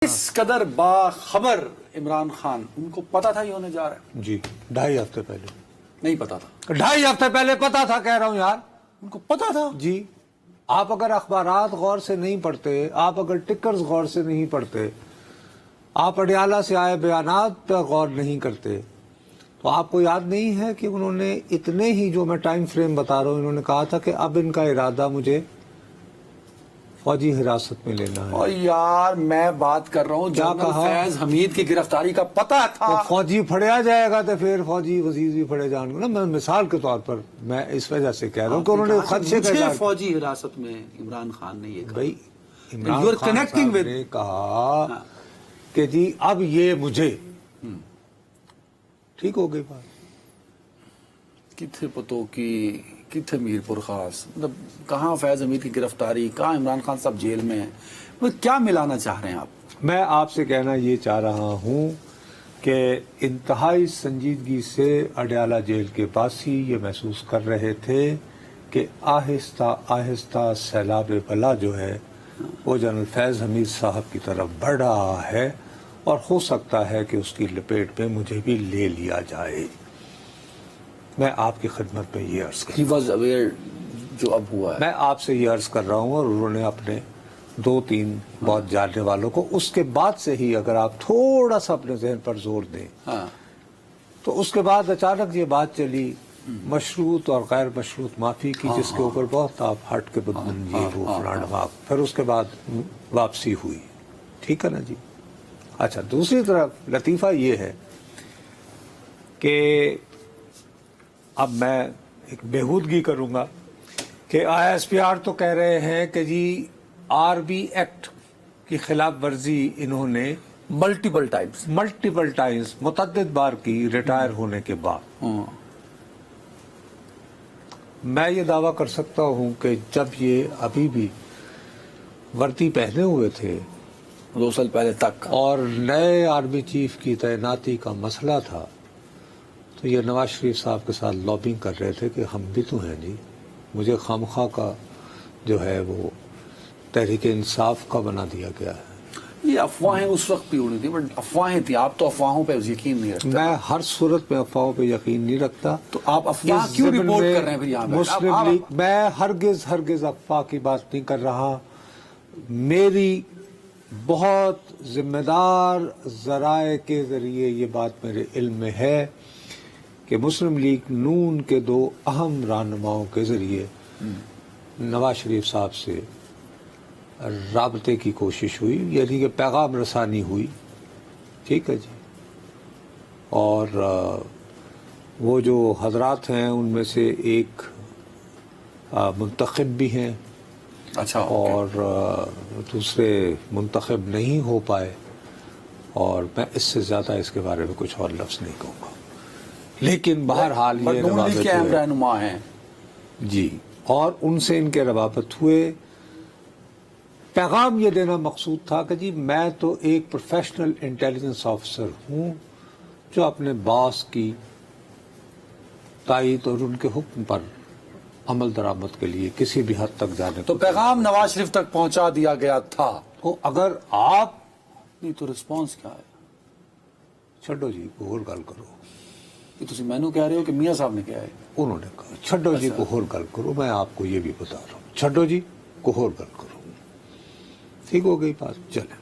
اس قدر باخبر عمران خان، ان کو پتا تھا یہ ہونے جا رہا ہے؟ جی 2.5 ہفتے پہلے نہیں پتا تھا؟ 2.5 ہفتے پہلے پتا تھا، کہہ رہا ہوں یار، ان کو پتا تھا؟ جی آپ اگر اخبارات غور سے نہیں پڑھتے، آپ اگر ٹکرز غور سے نہیں پڑھتے، آپ اڈیالہ سے آئے بیانات پہ غور نہیں کرتے، تو آپ کو یاد نہیں ہے کہ انہوں نے اتنے ہی، جو میں ٹائم فریم بتا رہا ہوں، انہوں نے کہا تھا کہ اب ان کا ارادہ مجھے فوجی حراست میں لینا ہے۔ اور یار میں بات کر رہا ہوں، جنرل فیض حمید کی گرفتاری کا پتا تھا۔ تو فوجی پھڑیا جائے گا تو پھر فوجی وزیر بھی پھڑے جائیں گے نا۔ میں مثال کے طور پر میں اس وجہ سے کہہ رہا ہوں کہ انہوں نے خدشے کا مجھے فوجی حراست میں عمران خان نے یہ کہا۔ بھائی عمران خان صاحب نے کہا کہ جی اب یہ مجھے ٹھیک ہو گئی بات۔ کتنے پتوں کی، کتنے میر پور خاص، مطلب کہاں فیض حمید کی گرفتاری، کہاں عمران خان صاحب جیل میں ہیں، کیا ملانا چاہ رہے ہیں آپ؟ میں آپ سے کہنا یہ چاہ رہا ہوں کہ انتہائی سنجیدگی سے اڈیالہ جیل کے باسی یہ محسوس کر رہے تھے کہ آہستہ آہستہ سیلاب بلا جو ہے وہ جنرل فیض حمید صاحب کی طرف بڑھ رہا ہے، اور ہو سکتا ہے کہ اس کی لپیٹ میں مجھے بھی لے لیا جائے۔ میں آپ کی خدمت میں یہ عرض He was aware جو اب ہوا ہے۔ میں آپ سے یہ عرض کر رہا ہوں، اور انہوں نے اپنے 2-3 بہت جاننے والوں کو، اس کے بعد سے ہی اگر آپ تھوڑا سا اپنے ذہن پر زور دیں تو اس کے بعد اچانک یہ بات چلی مشروط اور غیر مشروط معافی کی، جس کے اوپر بہت آپ ہٹ کے بدن یہ وہ فلانا، پھر اس کے بعد واپسی ہوئی، ٹھیک ہے نا جی۔ اچھا، دوسری طرف لطیفہ یہ ہے کہ اب میں ایک بےہودگی کروں گا کہ ISPR تو کہہ رہے ہیں کہ جی RB ایکٹ کی خلاف ورزی انہوں نے ملٹیپل ٹائمز متعدد بار کی ریٹائر ہونے کے بعد۔ میں یہ دعویٰ کر سکتا ہوں کہ جب یہ ابھی بھی وردی پہنے ہوئے تھے 2 سال پہلے تک، اور نئے آرمی چیف کی تعیناتی کا مسئلہ تھا، تو یہ نواز شریف صاحب کے ساتھ لابنگ کر رہے تھے کہ ہم بھی تو ہیں جی، مجھے خامخواہ کا جو ہے وہ تحریک انصاف کا بنا دیا گیا ہے۔ یہ افواہیں اس وقت بھی اڑی تھی، بٹ افواہیں تھیں، آپ تو افواہوں پہ یقین نہیں رکھتے۔ میں ہر صورت میں افواہوں پہ یقین نہیں رکھتا۔ تو آپ افواہ کیوں رپورٹ کر رہے ہیں پھر یہاں پہ؟ مسلم لیگ، میں ہرگز افواہ کی بات نہیں کر رہا۔ میری بہت ذمہ دار ذرائع کے ذریعے یہ بات میرے علم میں ہے کہ مسلم لیگ نون کے 2 اہم رہنماؤں کے ذریعے نواز شریف صاحب سے رابطے کی کوشش ہوئی، یعنی کہ پیغام رسانی ہوئی، ٹھیک ہے جی۔ اور وہ جو حضرات ہیں ان میں سے ایک منتخب بھی ہیں، اچھا، اور دوسرے منتخب نہیں ہو پائے، اور میں اس سے زیادہ اس کے بارے میں کچھ اور لفظ نہیں کہوں گا، لیکن بہرحال یہ روابط کے اہم رہنما ہیں جی، اور ان سے ان کے روابط ہوئے۔ پیغام یہ دینا مقصود تھا کہ جی میں تو ایک پروفیشنل انٹیلیجنس آفیسر ہوں جو اپنے باس کی تائید اور ان کے حکم پر عمل درآمد کے لیے کسی بھی حد تک جانے تو پیغام نواز شریف تک پہنچا دیا گیا تھا۔ تو اگر آپ نہیں تو رسپانس کیا ہے؟ چھڈو جی کو اور گل کرو، یہ تسی مینوں کہہ رہے ہو کہ میاں صاحب نے کیا ہے؟ انہوں نے کہا چھڈو جی کو اور گل کرو، میں آپ کو یہ بھی بتا رہا ہوں، چھڈو جی کو اور گل کرو، ٹھیک ہو گئی بات، چلیں۔